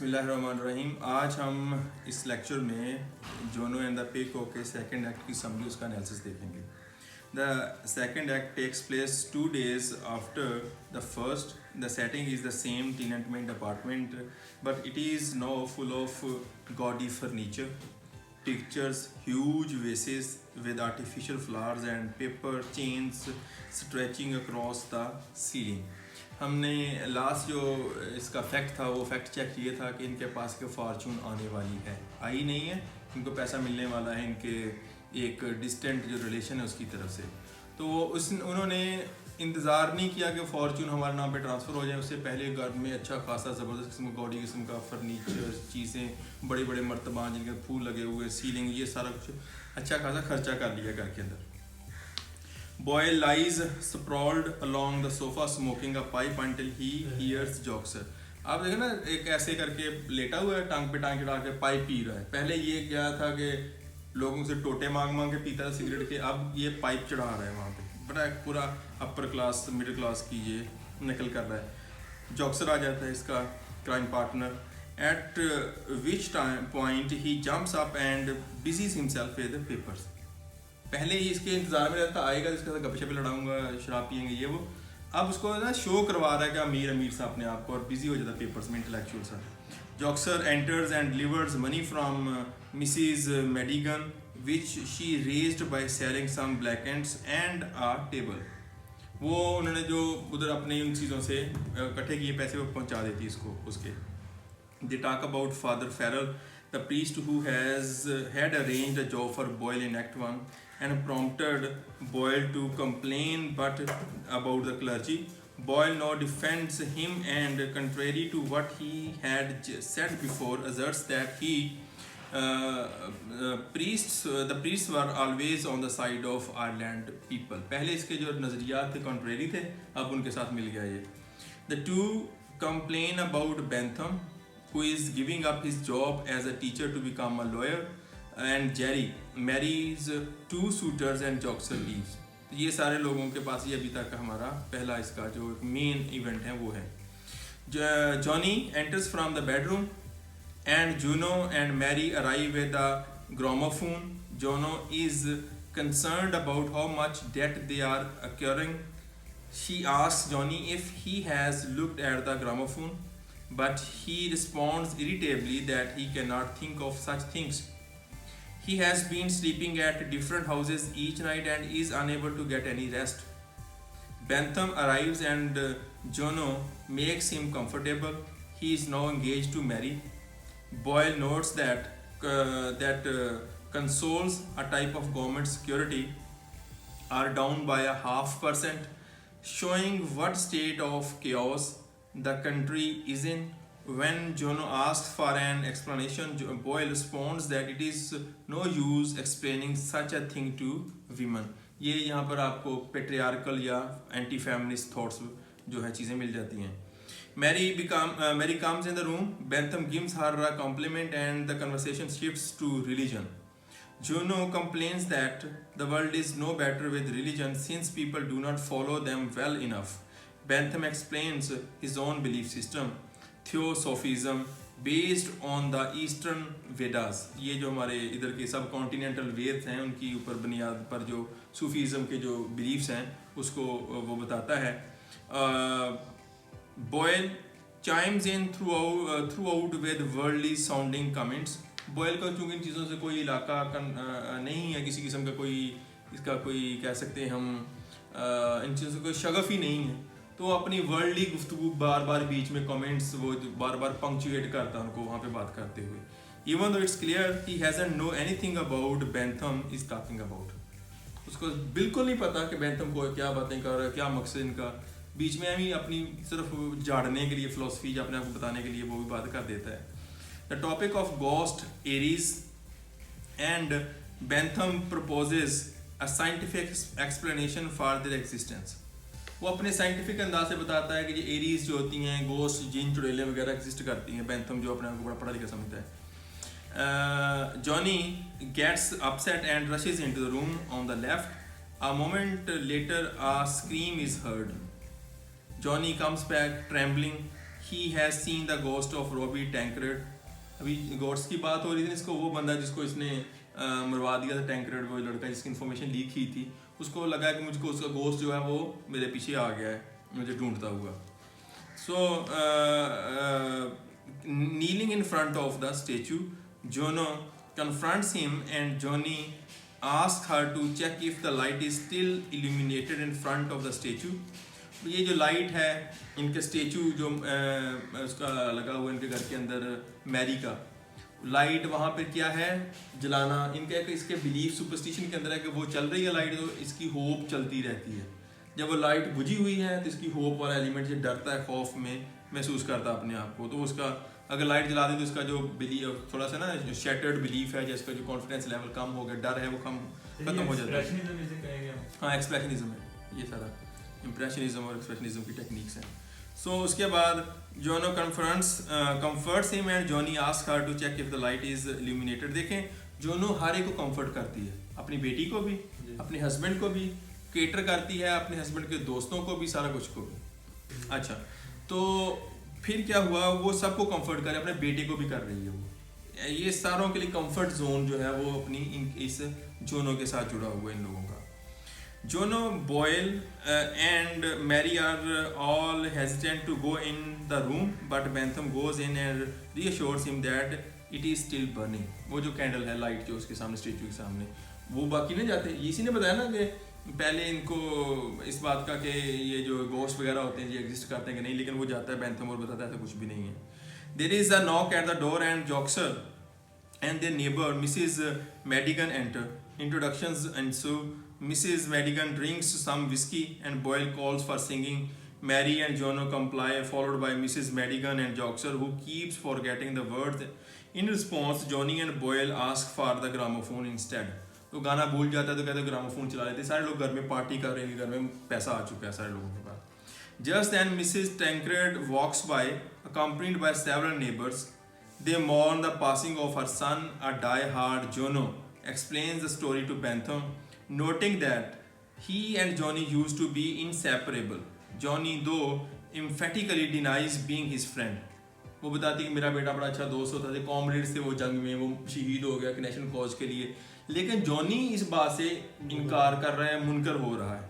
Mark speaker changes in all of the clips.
Speaker 1: बिस्मिल्लाहिर्रहमानिर्रहीम। आज हम इस लेक्चर में जोनो एंड द पिको के सेकंड एक्ट की समरी उसका एनालिसिस देखेंगे। The second act takes place 2 days after the first. The setting is the same tenement apartment, but it is now full of gaudy furniture, pictures, huge vases with artificial flowers and paper chains stretching across the ceiling. हमने last जो इसका fact था वो fact check किया था कि इनके पास के फॉर्चून आने वाली है, आई नहीं है, इनको पैसा मिलने वाला है इनके एक डिस्टेंट जो रिलेशन है उसकी तरफ से। तो उन्होंने इंतज़ार नहीं किया कि फॉर्चून हमारे नाम पे ट्रांसफ़र हो जाए, उससे पहले घर में अच्छा खासा ज़बरदस्त किस्म का गॉडी किस्म का फर्नीचर, चीज़ें, बड़े बड़े मर्तबान जिनके फूल लगे हुए, सीलिंग, ये सारा कुछ अच्छा खासा खर्चा कर लिया घर के अंदर। Boyle lies sprawled along the sofa smoking a pipe until he hears Joxer. आप देखें ना, एक ऐसे करके लेटा हुआ है, टांग पे टांग चढ़ा के पाइप पी रहा है। पहले ये क्या था कि लोगों से टोटे मांग मांग के पीता था सिगरेट के, अब ये पाइप चढ़ा रहा है वहाँ पे। बड़ा पूरा अपर क्लास मिडिल क्लास की ये नकल कर रहा है। जॉक्सर आ जाता है इसका crime partner, at which point ही jumps up and busies himself with the papers. पहले ही इसके इंतजार में रहता, आएगा इसके साथ गपशप लड़ाऊंगा, शराब पियेंगे, ये वो। अब उसको ना शो करवा रहा है कि अमीर सा अपने आप को, और बिजी हो जाता है पेपर्स में, इंटेलेक्चुअल सा। Joxer enters and delivers money from Mrs Madigan which she raised by selling some black ends and a table. वो उन्होंने जो उधर अपने उन चीज़ों से इकट्ठे किए पैसे वो पहुँचा देती इसको उसके। They talk about father Feral, the priest who had arranged a job for Boyle in Act 1 and prompted Boyle to complain but about the clergy. Boyle now defends him and, contrary to what he had said before, asserts that the priests were always on the side of Ireland people. पहले इसके जो नज़रियात थे contrary थे, अब उनके साथ मिल गया ये। The two complain about Bentham, who is giving up his job as a teacher to become a lawyer, and Jerry marries 2 suitors and Joxer leaves. ये सारे लोगों के पास ये अभी तक हमारा पहला इसका जो मेन इवेंट है वो है। Johnny enters from the bedroom and Juno and Mary arrive with a gramophone. Juno is concerned about how much debt they are incurring. She asks Johnny if he has looked at the gramophone, but he responds irritably that he cannot think of such things. He has been sleeping at different houses each night and is unable to get any rest. Bentham arrives and Juno makes him comfortable. He is now engaged to Mary. Boyle notes that consoles, a type of government security, are down by 0.5%, showing what state of chaos the country is in. When Juno asks for an explanation, Boyle responds that it is no use explaining such a thing to women. ये यहाँ पर आपको patriarchal या anti feminist thoughts जो है चीज़ें मिल जाती हैं। Mary comes in the room. Bentham gives her a compliment and the conversation shifts to religion. Juno complains that the world is no better with religion since people do not follow them well enough. Bentham explains his own belief system, Theosophism, based on the Eastern Vedas. ये जो हमारे इधर के सब continental वेद हैं उनकी ऊपर बुनियाद पर जो सूफीज़म के जो बिलीफ्स हैं उसको वो बताता है। Boyle chimes in throughout with worldly sounding comments. Boyle का चूँकि इन चीज़ों से कोई इलाका नहीं है, किसी किस्म का कोई इसका कोई कह सकते हैं हम इन चीज़ों से कोई शगफ ही नहीं है, तो अपनी वर्ल्डली गुफ्तगू बार बार बीच में कमेंट्स वो बार बार पंक्चुएट करता है उनको वहाँ पे बात करते हुए। Even though it's clear he hasn't know anything about Bentham is talking about, उसको बिल्कुल नहीं पता कि बेंथम को क्या बातें कर रहा है, क्या मकसद इनका। बीच में ही अपनी सिर्फ झाड़ने के लिए, फिलोसफी अपने आप को बताने के लिए वो भी बात कर देता है। The topic of ghost, Aries and Bentham proposes a scientific explanation for their existence. वो अपने साइंटिफिक अंदाज से बताता है कि ये एरीज जो होती हैं, गोस्ट, जिन, चुड़ैलें वगैरह एग्जिस्ट करती हैं। बेंथम जो अपने आप को बड़ा पढ़ा लिखा समझता है। Johnny gets upset and rushes into the room on the left. A moment later a scream is heard. Johnny comes back trembling. he has seen the ghost of Robbie Tancred. अभी गोट्स की बात हो रही थी, इसको वो बंदा जिसको इसने मरवा दिया था, टैंकरेड, वो लड़का जिसकी इन्फॉर्मेशन लीक की थी, उसको लगा कि मुझको उसका गोस्ट जो है वो मेरे पीछे आ गया है मुझे ढूंढता हुआ. सो kneeling in front of the statue, Jono confronts him and Johnny asks her to check if the light is still illuminated in front of the statue. ये जो लाइट है इनके स्टेचू जो उसका लगा हुआ इनके घर के अंदर, मैरी का लाइट वहाँ पे क्या है जलाना, इनका एक इसके बिलीफ सुपरस्टिशन के अंदर है कि वो चल रही है लाइट तो इसकी होप चलती रहती है. जब वो लाइट बुझी हुई है तो इसकी होप वाला एलिमेंट जो डरता है, खौफ में महसूस करता है अपने आप को, तो उसका अगर लाइट जला दे तो उसका जो बिलीफ थोड़ा सा ना जो शैटर्ड बिलीफ है, जिसका जो कॉन्फिडेंस लेवल कम हो गया, डर है वो खत्म हो जाता है. हाँ, एक्सप्रेशनिज्म है ये सारा, इम्प्रेशनिज्म और एक्सप्रेशनिज्म की टेक्निक्स हैं. सो उसके बाद Juno comforts him and Johnny asks her to check if the light is illuminated. देखें, जोनो हर एक को कंफर्ट करती है, अपनी बेटी को भी, अपने हस्बैंड को भी, केटर करती है अपने हस्बैंड के दोस्तों को भी, सारा कुछ को भी. अच्छा, तो फिर क्या हुआ, वो सबको कंफर्ट करे, अपने बेटे को भी कर रही है वो. ये सारों के लिए कंफर्ट जोन जो है वो अपनी इस जोनो के साथ जुड़ा हुआ है इन लोगों का. Jono, Boyle and Mary are all hesitant to go in the room, but Bentham goes in and reassures him that it is still burning. वो जो कैंडल है, लाइट जो उसके सामने, स्टेचू के सामने, वो बाकी नहीं जाते. इसी ने बताया ना कि पहले इनको इस बात का कि ये जो गोस्ट वगैरह होते हैं ये एग्जिस्ट करते हैं कि नहीं, लेकिन वो जाता है बैंथम और बताता है ऐसा कुछ भी नहीं है. There is a knock at the door and Joxer and their neighbor Mrs. Madigan enter. Introductions ensue. Mrs. Madigan drinks some whiskey and Boyle calls for singing. Mary and Jono comply, followed by Mrs. Madigan and Joxer, who keeps forgetting the words. In response, Johnny and Boyle ask for the gramophone instead. तो गाना भूल जाता है तो कहते gramophone चला लेते. सारे लोग घर में पार्टी कर रहे हैं, घर में पैसा आ चुका है सारे लोगों के पास. Just then Mrs. Tancred walks by, accompanied by several neighbors. They mourn the passing of her son, a die-hard. Jono explains the story to Bentham, noting that he and Johnny used to be inseparable. Johnny, though, emphatically denies being his friend. वो बताती कि मेरा बेटा बड़ा अच्छा दोस्त होता था, कॉमरेड्स थे वो जंग में, वो शहीद हो गया नेशनल कॉज के लिए, लेकिन जॉनी इस बात से इनकार कर रहा है, मुनकर हो रहा है.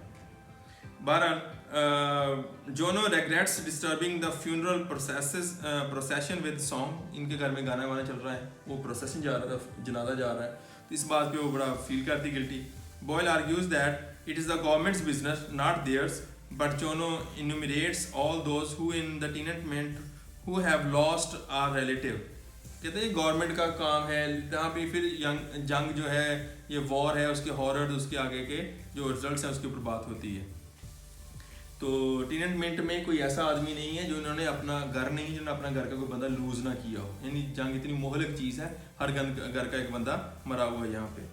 Speaker 1: बहरहाल जोनो regrets disturbing the funeral procession with song. इनके घर में गाना वाना चल रहा है, वो प्रोसेशन जा रहा था, जनाजा जा रहा है, तो इस बात पे वो बड़ा फील करती, guilty. Boyle argues that it is the government's business, not theirs, but Jono enumerates all those who in the tenement who have lost a relative. कहते हैं गवर्नमेंट का काम है, जहाँ पे फिर जंग जो है, ये वॉर है, उसके हॉरर, उसके आगे के जो रिजल्ट्स हैं उसके ऊपर बात होती है. तो टीनेटमेंट में कोई ऐसा आदमी नहीं है जो इन्होंने अपना घर नहीं, जिन्होंने अपना घर का कोई बंदा लूज ना किया हो. यानी जंग इतनी मोहलक चीज़ है, हर घर का एक बंदा मरा हुआ है यहाँ पे.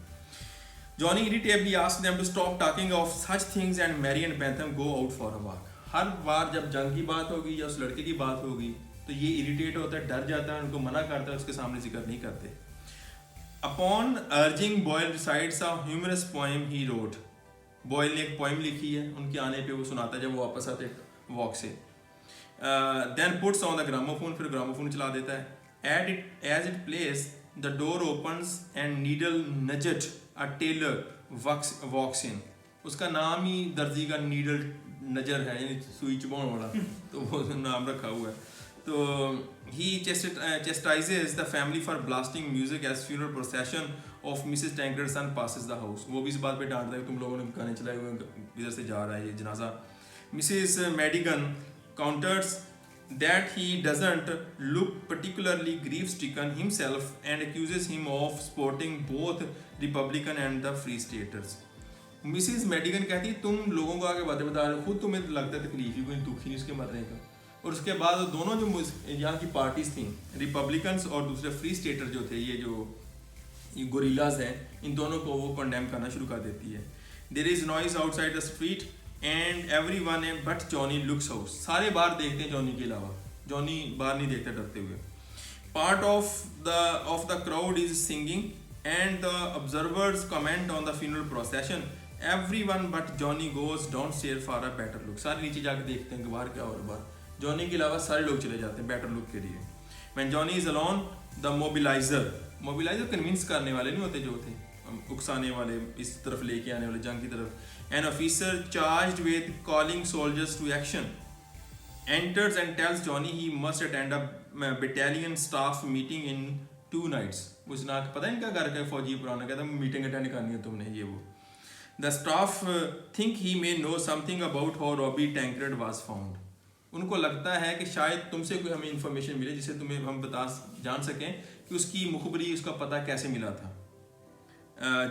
Speaker 1: Johnny irritably asks them to stop talking of such things and Mary and Bentham go out for a walk. हर बार जब जंग की बात होगी या उस लड़के की बात होगी तो ये इरिटेट होता है, डर जाता है, उनको मना करता है, उसके सामने जिक्र नहीं करते. Upon urging, Boyle recites a humorous poem he wrote. Boyle ने एक पोइम लिखी है, उनके आने पे वो सुनाता है जब वो वापस आते वॉक से. Then puts on the gramophone, फिर ग्रामोफोन चला देता है. As it plays, the door opens and Needle Nugget, a tailor, walks in. उसका नाम ही दर्जी का नीडल नजर है, यानी सुई चुबाने वाला, तो वो नाम रखा हुआ है. तो he chastises the family for blasting music as funeral procession of Mrs. Tancred's son passes the house. वो भी इस बात पे डांटता है कि तुम लोगों ने गाने चलाए हुए, इधर से जा रहा है ये जनाजा. Mrs. Madigan counters that he doesn't look particularly grief-stricken himself and accuses him of supporting both Republican and the Free Staters. Mrs Madigan कहती तुम लोगों को आगे बातें बता रहे हो, खुद तुम्हें लगता है तकलीफ ही, कोई दुख ही नहीं उसके मरने का. और उसके बाद दोनों जो यहाँ की पार्टीज थी, रिपब्लिकन्स और दूसरे फ्री स्टेटर जो थे, ये जो गोरिल्लाज हैं, इन दोनों को वो कंडेम करना शुरू कर देती है. There is noise outside the street and everyone but Johnny looks out. सारे बाहर देखते हैं जॉनी के अलावा, जॉनी बाहर नहीं देखता डरते हुए. Part of the crowd is singing and the observers comment on the funeral procession. Everyone but Johnny goes downstairs for a better look. सारे नीचे जाके देखते हैं कि बाहर क्या हो रहा है. जॉनी के अलावा सारे लोग चले जाते हैं बेटर लुक के लिए। When Johnny is alone the mobiliser convince करने वाले नहीं होते, जो थे उकसाने वाले, इस तरफ लेके आने वाले जंग की तरफ। An officer charged with calling soldiers to action enters and tells Johnny he must attend a battalion staff meeting in 2 nights। उस ना पता है इनका घर का फौजी पुराना कहता है मीटिंग अटेंड करनी है तुमने, ये वो। The staff think he may know something about how Robbie Tancred was found। उनको लगता है कि शायद तुमसे कोई हमें इंफॉर्मेशन मिले जिससे तुम्हें हम जान सकें कि उसकी मुखबरी, उसका पता कैसे मिला था।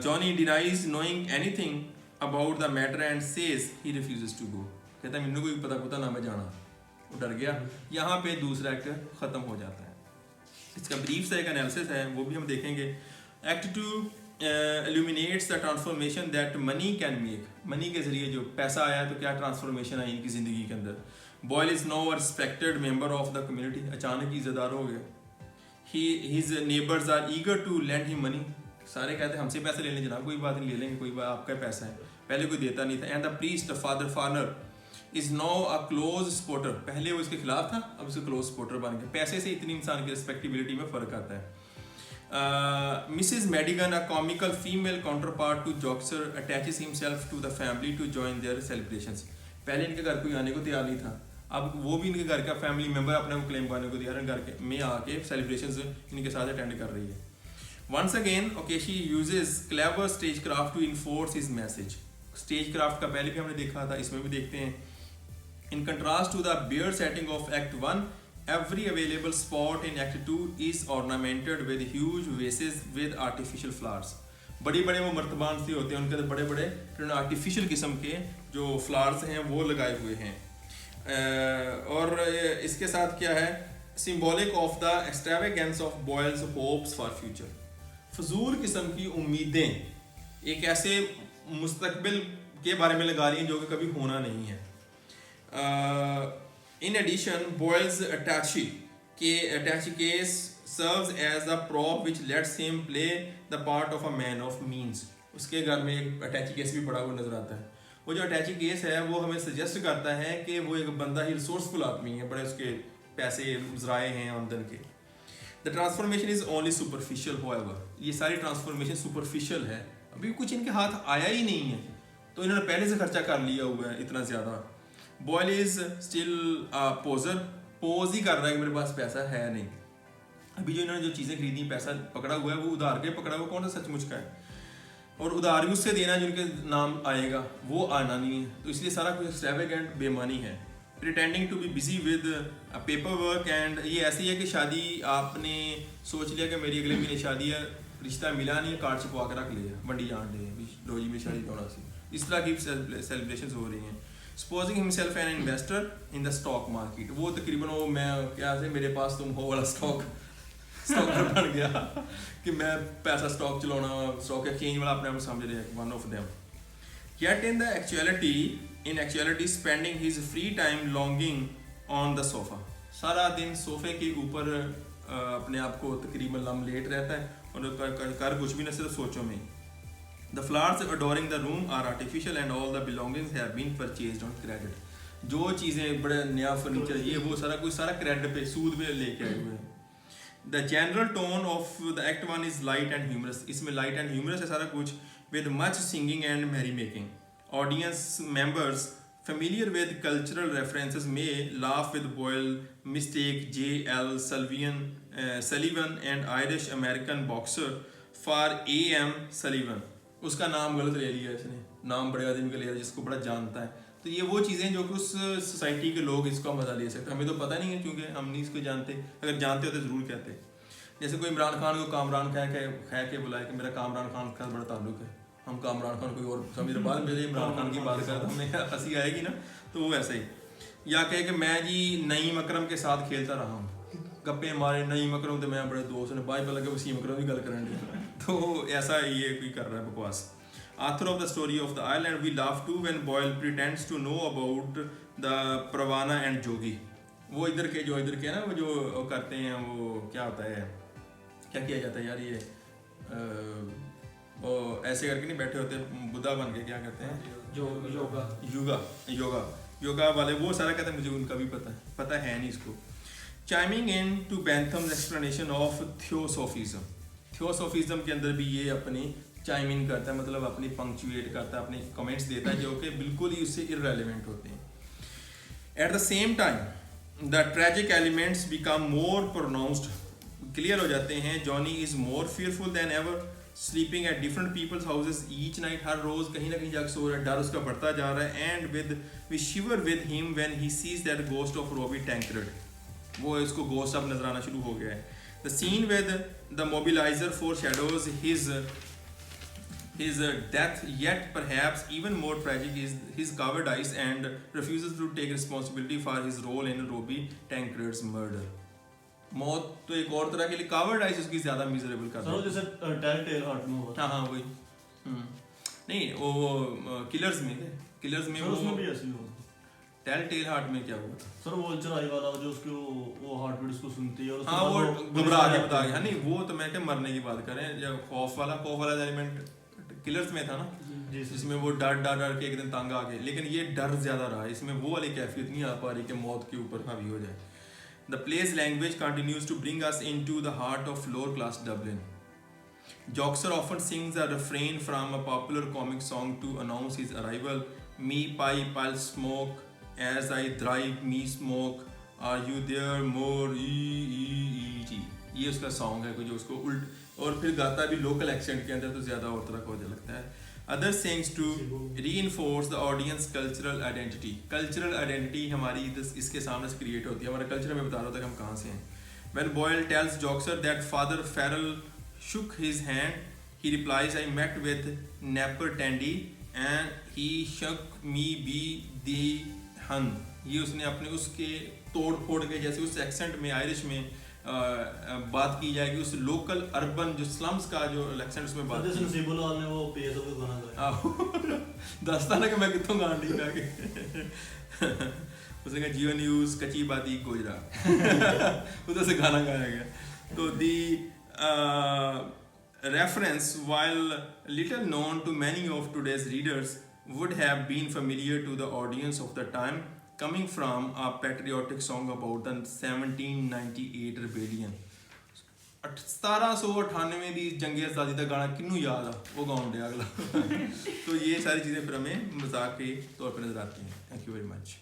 Speaker 1: Johnny denies knowing anything about the matter and says he refuses to go। कहता है मैंने कोई पता ना मैं जाना, वो डर गया। यहाँ पे दूसरा एक्ट ख़त्म हो जाता है। इसका ब्रीफ सा एक एनालिसिस है, वो भी हम देखेंगे। Act 2 illuminates the transformation that money can make। Money के ज़रिए जो पैसा आया तो क्या ट्रांसफॉर्मेशन आई इनकी ज़िंदगी के अंदर। Boyle is now a respected member of the community, अचानक ही इज़्ज़तदार हो गया। His neighbours are eager to lend him money, सारे कहते हैं हमसे पैसे ले लें जनाब, कोई बात नहीं ले लेंगे, कोई बात, आपका पैसा है, पहले कोई देता नहीं था। And the priest father foreigner is now a close supporter, पहले वो इसके खिलाफ था, अब उसका क्लोज सपोर्टर बन गया। पैसे से इतनी इंसान की रिस्पेक्टिबिलिटी में फ़र्क आता है। Mrs Madigan, a comical female counterpart to Joxer, attaches himself to the family to join their celebrations. पहले इनके घर कोई आने को तैयार नहीं था, अब वो भी इनके घर का फैमिली मेम्बर अपने को क्लेम करने को तैयार है, घर के में आके सेलिब्रेशंस इनके साथ अटेंड कर रही है। Once again O'Casey uses clever stagecraft to enforce his message. Stagecraft का पहले भी हमने देखा था, इसमें भी देखते हैं। In contrast to the bare setting of Act 1, every available spot in Act 2 is ornamented with huge vases with artificial flowers। बड़े बड़े वो मर्तबान से होते हैं, उनके अंदर बड़े बड़े आर्टिफिशियल किस्म के जो फ्लावर्स हैं वो लगाए हुए हैं। और इसके साथ क्या है, symbolic of the extravagance of Boyle's hopes for future. फजूल किस्म की उम्मीदें एक ऐसे मुस्तकबिल के बारे में लगा रही हैं जो कि कभी होना नहीं है। In addition, Boyle's attache case serves as a prop which lets him play the part of a man of means। उसके घर में एक अटैची केस भी पड़ा हुआ नजर आता है। वो जो अटैची केस है वो हमें सजेस्ट करता है कि वो एक बंदा ही रिसोर्सफुल आदमी है, बड़े उसके पैसे ज़राए हैं आमदन के। The transformation is only superficial however। ये सारी ट्रांसफॉर्मेशन सुपरफिशियल है, अभी कुछ इनके हाथ आया ही नहीं है, तो इन्होंने पहले से खर्चा कर लिया हुआ है इतना ज़्यादा। Boyle is still poser, pose ही कर रहा है कि मेरे पास पैसा है नहीं। अभी जो इन्होंने जो चीज़ें खरीदी, पैसा पकड़ा हुआ है, वो उधार के पकड़ा हुआ, कौन सा सचमुच का है, और उधार भी उससे देना जिनके नाम आएगा, वो आना नहीं है, तो इसलिए सारा कुछ एक्सट्रावेगेंट बेमानी है। Pretending to be busy with paper work and, ये ऐसी है कि शादी आपने सोच लिया कि मेरी अगले महीने शादी है, रिश्ता मिला नहीं है, कार्ड छपवा के रख लिया, मंडी जान डे लो जी में शादी होना सी, इस तरह की सेलिब्रेशन हो रही हैं। Supposing himself an investor in the stock market, वो तकरीबन वो मैं क्या से मेरे पास तुम हो वाला स्टॉकर बन गया कि मैं पैसा स्टॉक चलाना, स्टॉक एक्सचेंज वाला अपने आप समझ रहे हैं, one of them। Yet in actuality spending his free time longing on the sofa। सारा दिन सोफे के ऊपर अपने आप को तकरीबन लम्बलेट रहता है और कर कुछ भी ना, सिर्फ सोचों में। The flowers adorning the room are artificial and all the belongings have been purchased on credit। जो चीज़ें बड़े नया फर्नीचर ये वो सारा कुछ सारा क्रेडिट पे, सूद पे लेके आए हुए हैं। The general tone of the Act 1 is light and humorous। इसमें light and humorous है सारा कुछ, with much singing and merry making। Audience members familiar with cultural references may laugh with Boyle mistake J.L. Sullivan and Irish American boxer for A.M. Sullivan। उसका नाम गलत ले लिया इसने, नाम बड़े आदमी का लिया जिसको बड़ा जानता है। तो ये वो चीज़ें जो कि उस सोसाइटी के लोग इसका मज़ा ले सकते, हमें तो पता नहीं है क्योंकि हम नहीं इसको जानते, अगर जानते होते ज़रूर कहते। जैसे कोई इमरान खान को कामरान कह के बुलाए कि मेरा कामरान खान का बड़ा ताल्लुक है, हम कामरान खान कोई और समझ रहे, बाद में इमरान खान की बात करें तो हमें हंसी आएगी ना, तो वो वैसे ही। या कहे कि मैं जी नईम अकरम के साथ खेलता रहा हूँ, गप्पे मारे नईम अकरम तो मैं बड़े दोस्त ने बाद में लगे वसीम अकरम भी गल करेंगे, तो ऐसा ये कोई कर रहा है बकवास। Author of the story of the island, we laugh too when Boyle pretends to know about the Pravana and Jogi। वो इधर के जो इधर के ना वो जो करते हैं वो क्या होता है, क्या किया जाता है यार, ये वो ऐसे करके नहीं बैठे होते बुद्धा बन के, क्या करते हैं, योगा योगा वाले वो सारा कहते हैं मुझे उनका भी पता है नहीं इसको. Chiming in to Bentham's explanation of Theosophism. Theosophism के अंदर भी ये अपनी चाइम इन करता है, मतलब अपनी पंक्चुएट करता है, अपने कमेंट्स देता है जो कि बिल्कुल ही उससे इररेलेवेंट होते हैं. At the same time the tragic elements become more pronounced, clear हो जाते हैं. Johnny is more fearful than ever, sleeping at different people's houses each night, हर रोज कहीं ना कहीं जाकर सो रहा है, डर उसका बढ़ता जा रहा है. And we shiver with him when he sees that ghost of Robbie Tancred, वो इसको गोस्ट अब नजर आना शुरू हो गया है. The scene with the mobiliser foreshadows his death, yet perhaps even more tragic is his cowardice and refuses to take responsibility for his role in Robbie Tancred's murder. मौत तो एक और तरह के लिए cowardice उसकी ज्यादा miserable करता है.
Speaker 2: जैसे टेलटेल हार्ट में हुआ.
Speaker 1: हाँ वही. नहीं वो किलर्स में में
Speaker 2: उसमें भी ऐसे ही हुआ.
Speaker 1: टेलटेल हार्ट में क्या हुआ था
Speaker 2: सर? वो चढ़ाई वाला जो उसको वो हार्ट बीट उसको सुनती है और
Speaker 1: हाँ वो घबरा के बता गया. नहीं वो तो मैं क्या मरने की बात करें, जब खौफ वाला एलिमेंट किलर्स में था ना, जिसमें वो डर के एक दिन तंग आ गए. लेकिन ये डर ज्यादा रहा, इसमें वो वाली कैफियत नहीं आ पा रही कि मौत के ऊपर हावी हो जाए. The place language continues to bring us into the heart of lower class Dublin. Joxer often sings a refrain from a popular comic song to announce his arrival. Me pipe, I'll smoke as I drive, me smoke. Are you there? More e. ये उसका song है जो उसको उल्ट और फिर गाता भी लोकल एक्सेंट के अंदर, तो ज़्यादा और तरह का मुझे लगता है. Other sayings to reinforce the audience cultural identity. Cultural identity हमारी इसके सामने से क्रिएट होती है. हमारा कल्चर में बता रहा था कि हम कहाँ से हैं. When Boyle tells Joxer that Father Farrell shook his hand, he replies, I met with Napper Tandy and he shook me be the hun. ये उसने अपने उसके तोड़ फोड़ के, जैसे उस एक्सेंट में आयरिश में बात की जाएगी, उस लोकल अर्बन जो स्लम्स का जो एक्सेंट उसमें बात
Speaker 2: जैसे नसीबुल वाल ने वो पीएसएल का गाना गाया.
Speaker 1: दस्ता ना कि मैं कितों गान नहीं गा के उसने कहा जियो न्यूज़ कच्ची बाती गोजरा उधर से गाना गाया गया. तो दी reference, while little known to many of today's readers, would have been familiar to the audience of the time, coming from a patriotic song about the 1798 rebellion. 1798 ਦੀ जंग आज़ादी का गाना किन्नू याद आ, वो गाउन दे अगला. तो ये सारी चीज़ें फिर हमें मजाक के तौर पर नजर आती हैं. Thank you very much.